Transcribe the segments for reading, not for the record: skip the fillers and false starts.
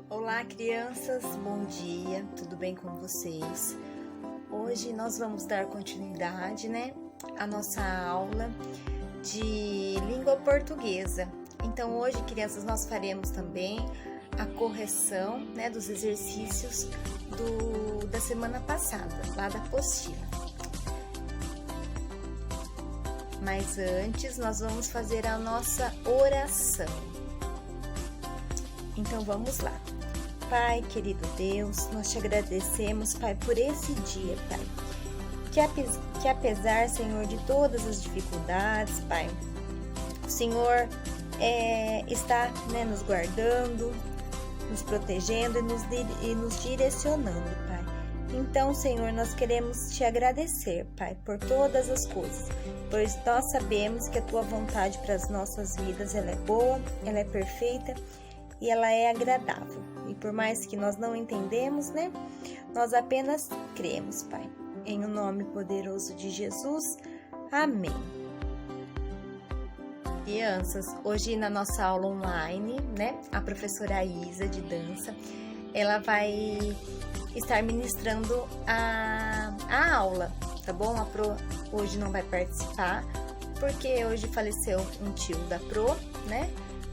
Olá, crianças, bom dia, tudo bem com vocês? Hoje nós vamos dar continuidade, à nossa aula de língua portuguesa. Então, hoje, crianças, nós faremos também a correção, dos exercícios da semana passada, lá da apostila. Mas antes, nós vamos fazer a nossa oração. Então, vamos lá. Pai, querido Deus, nós te agradecemos, Pai, por esse dia, Pai. Que apesar, Senhor, de todas as dificuldades, Pai, o Senhor está nos guardando, nos protegendo e nos direcionando, Pai. Então, Senhor, nós queremos te agradecer, Pai, por todas as coisas, pois nós sabemos que a tua vontade para as nossas vidas, ela é boa, ela é perfeita e ela é agradável. E por mais que nós não entendemos, nós apenas cremos, Pai. Em o nome poderoso de Jesus. Amém. Crianças, hoje na nossa aula online, a professora Isa de dança, ela vai estar ministrando a aula, tá bom? A Pro hoje não vai participar, porque hoje faleceu um tio da Pro,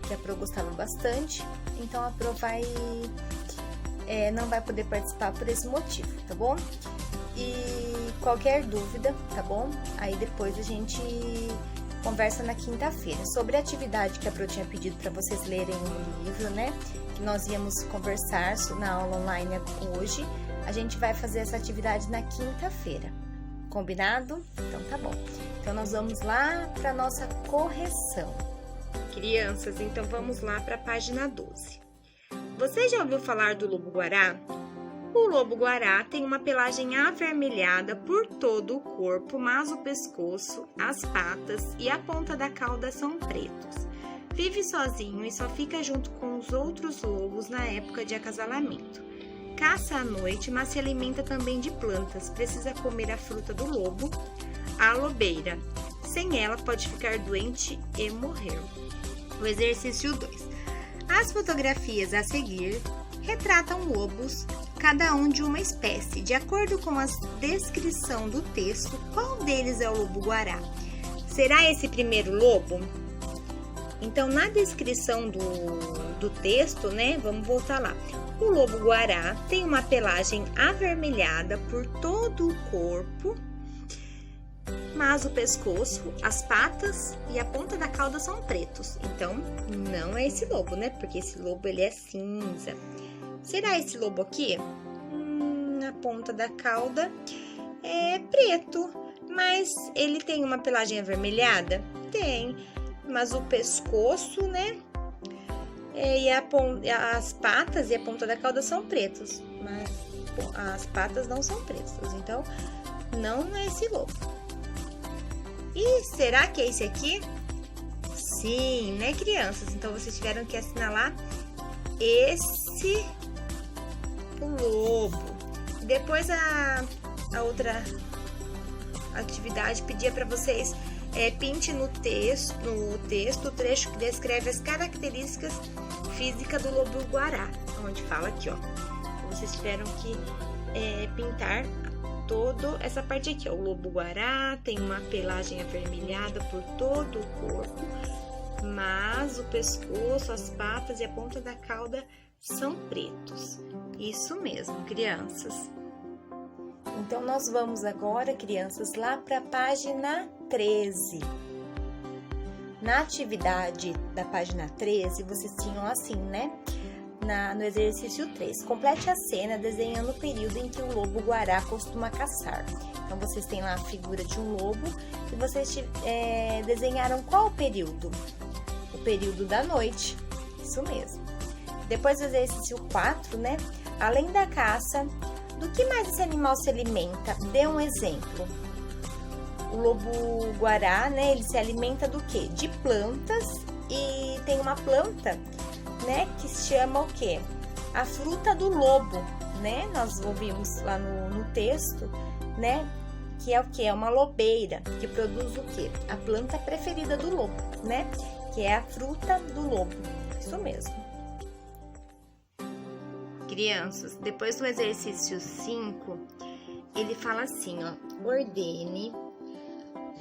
que a Pro gostava bastante, então a Pro não vai poder participar por esse motivo, tá bom? E qualquer dúvida, tá bom? Aí depois a gente conversa na quinta-feira sobre a atividade que a Pro tinha pedido para vocês lerem no livro, que nós íamos conversar na aula online hoje. A gente vai fazer essa atividade na quinta-feira, combinado? Então tá bom. Então nós vamos lá para nossa correção. Crianças, então vamos lá para a página 12. Você já ouviu falar do lobo-guará? O lobo-guará tem uma pelagem avermelhada por todo o corpo, mas o pescoço, as patas e a ponta da cauda são pretos. Vive sozinho e só fica junto com os outros lobos na época de acasalamento. Caça à noite, mas se alimenta também de plantas. Precisa comer a fruta do lobo, a lobeira. Sem ela, pode ficar doente e morrer. O exercício 2. As fotografias a seguir retratam lobos, cada um de uma espécie. De acordo com a descrição do texto, qual deles é o lobo-guará? Será esse primeiro lobo? Então, na descrição do texto, vamos voltar lá. O lobo-guará tem uma pelagem avermelhada por todo o corpo, mas o pescoço, as patas e a ponta da cauda são pretos. Então, não é esse lobo, Porque esse lobo, ele é cinza. Será esse lobo aqui? A ponta da cauda é preto, mas ele tem uma pelagem avermelhada? Tem, mas o pescoço, e as patas e a ponta da cauda são pretos, mas as patas não são pretas, então não é esse lobo. E será que é esse aqui? Sim, crianças? Então, vocês tiveram que assinalar esse lobo. Depois, a outra atividade pedia para vocês pinte no texto o trecho que descreve as características físicas do lobo-guará. Onde fala aqui, ó. Vocês tiveram que pintar toda essa parte aqui, ó. O lobo-guará tem uma pelagem avermelhada por todo o corpo, mas o pescoço, as patas e a ponta da cauda são pretos. Isso mesmo, crianças. Então, nós vamos agora, crianças, lá para a página 13. Na atividade da página 13, vocês tinham assim, no exercício 3. Complete a cena desenhando o período em que o lobo-guará costuma caçar. Então, vocês têm lá a figura de um lobo e vocês desenharam qual período? O período da noite, isso mesmo. Depois do exercício 4, além da caça, do que mais esse animal se alimenta? Dê um exemplo. O lobo-guará, ele se alimenta do quê? De plantas, e tem uma planta, que se chama o quê? A fruta do lobo, Nós ouvimos lá no texto, que é o quê? É uma lobeira, que produz o quê? A planta preferida do lobo, que é a fruta do lobo. Isso mesmo. Crianças, depois do exercício 5, ele fala assim, ó, ordene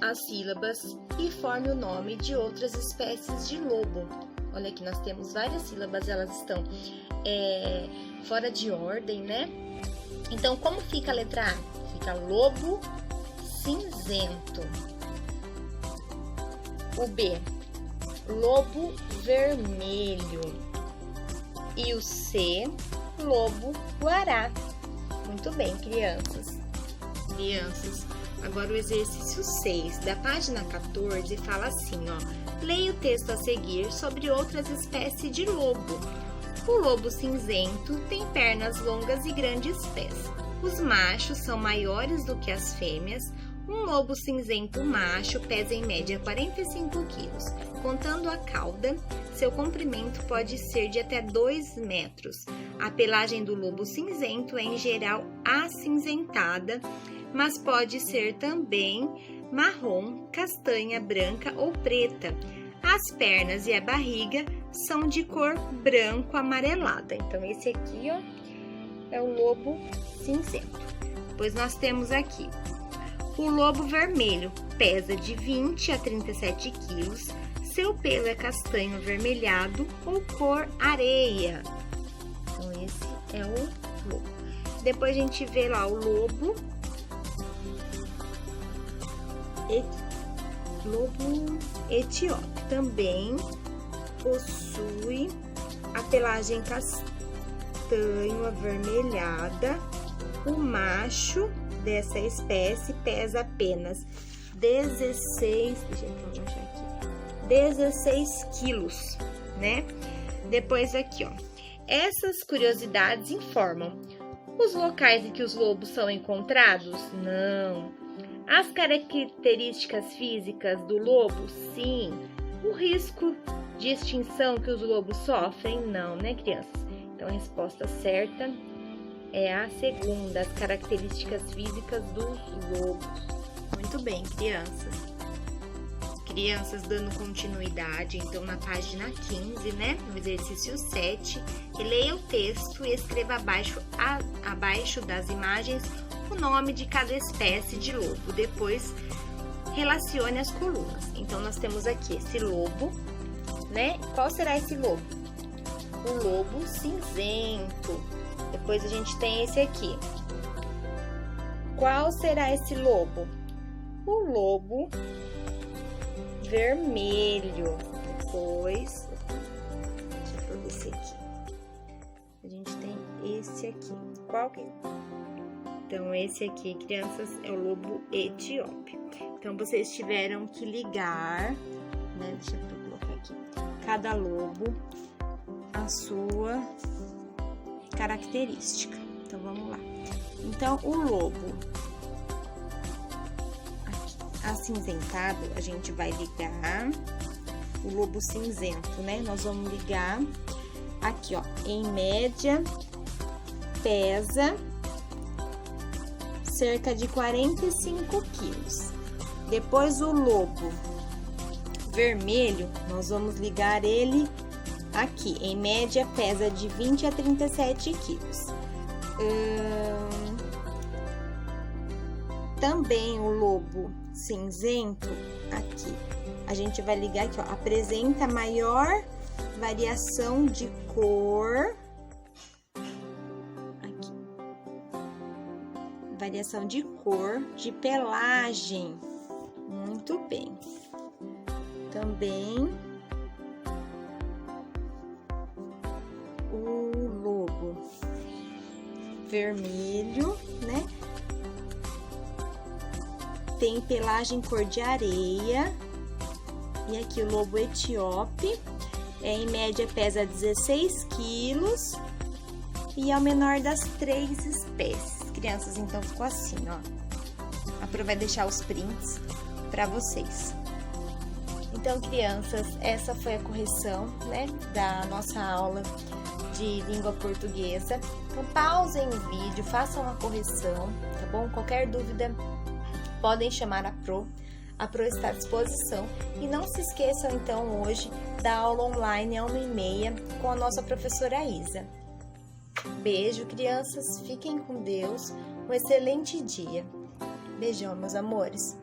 as sílabas e forme o nome de outras espécies de lobo. Olha aqui, nós temos várias sílabas, elas estão fora de ordem, né? Então, como fica a letra A? Fica lobo cinzento. O B, lobo vermelho. E o C, lobo guará. Muito bem, crianças. Agora o exercício 6, da página 14, fala assim, ó. Leia o texto a seguir sobre outras espécies de lobo. O lobo cinzento tem pernas longas e grandes pés. Os machos são maiores do que as fêmeas. Um lobo cinzento macho pesa em média 45 quilos. Contando a cauda, seu comprimento pode ser de até 2 metros. A pelagem do lobo cinzento é em geral acinzentada, mas pode ser também marrom, castanha, branca ou preta. As pernas e a barriga são de cor branco amarelada. Então, esse aqui, ó, é o lobo cinzento. Depois nós temos aqui o lobo vermelho, pesa de 20 a 37 quilos. Seu pelo é castanho avermelhado ou cor areia. Então, esse é o lobo. Depois a gente vê lá o lobo etíope. Também possui a pelagem castanho avermelhada. O macho dessa espécie pesa apenas 16 quilos, né? Depois aqui, ó. Essas curiosidades informam os locais em que os lobos são encontrados? Não. As características físicas do lobo? Sim. O risco de extinção que os lobos sofrem? Não, né, crianças? Então, a resposta certa é a segunda, as características físicas dos lobos. Muito bem, crianças. Crianças, dando continuidade, então, na página 15, né, no exercício 7, leia o texto e escreva abaixo das imagens o nome de cada espécie de lobo. Depois, relacione as colunas. Então, nós temos aqui esse lobo, né? Qual será esse lobo? O lobo cinzento. Depois, a gente tem esse aqui. Qual será esse lobo? O lobo vermelho. Depois, deixa eu ver esse aqui. A gente tem esse aqui. Qual que é? Então, esse aqui, crianças, é o lobo etíope. Então, vocês tiveram que ligar, né? Deixa eu colocar aqui. Cada lobo a sua característica. Então, vamos lá. Então, o lobo aqui, acinzentado, a gente vai ligar o lobo cinzento, né? Nós vamos ligar aqui, ó. Em média, pesa cerca de 45 quilos. Depois, o lobo vermelho, nós vamos ligar ele aqui. Em média, pesa de 20 a 37 quilos. Também o lobo cinzento, aqui, a gente vai ligar aqui, ó. Apresenta maior variação de cor. Variação de cor, de pelagem. Muito bem. Também o lobo vermelho, né? Tem pelagem cor de areia. E aqui o lobo etíope, em média pesa 16 quilos e é o menor das 3 espécies. Crianças, então ficou assim, ó. A Pro vai deixar os prints para vocês. Então, crianças, essa foi a correção, né, da nossa aula de língua portuguesa. Então, pausem o vídeo, façam a correção, tá bom? Qualquer dúvida, podem chamar a Pro. A Pro está à disposição. E não se esqueçam, então, hoje da aula online às 1h30 com a nossa professora Isa. Beijo, crianças. Fiquem com Deus. Um excelente dia. Beijão, meus amores.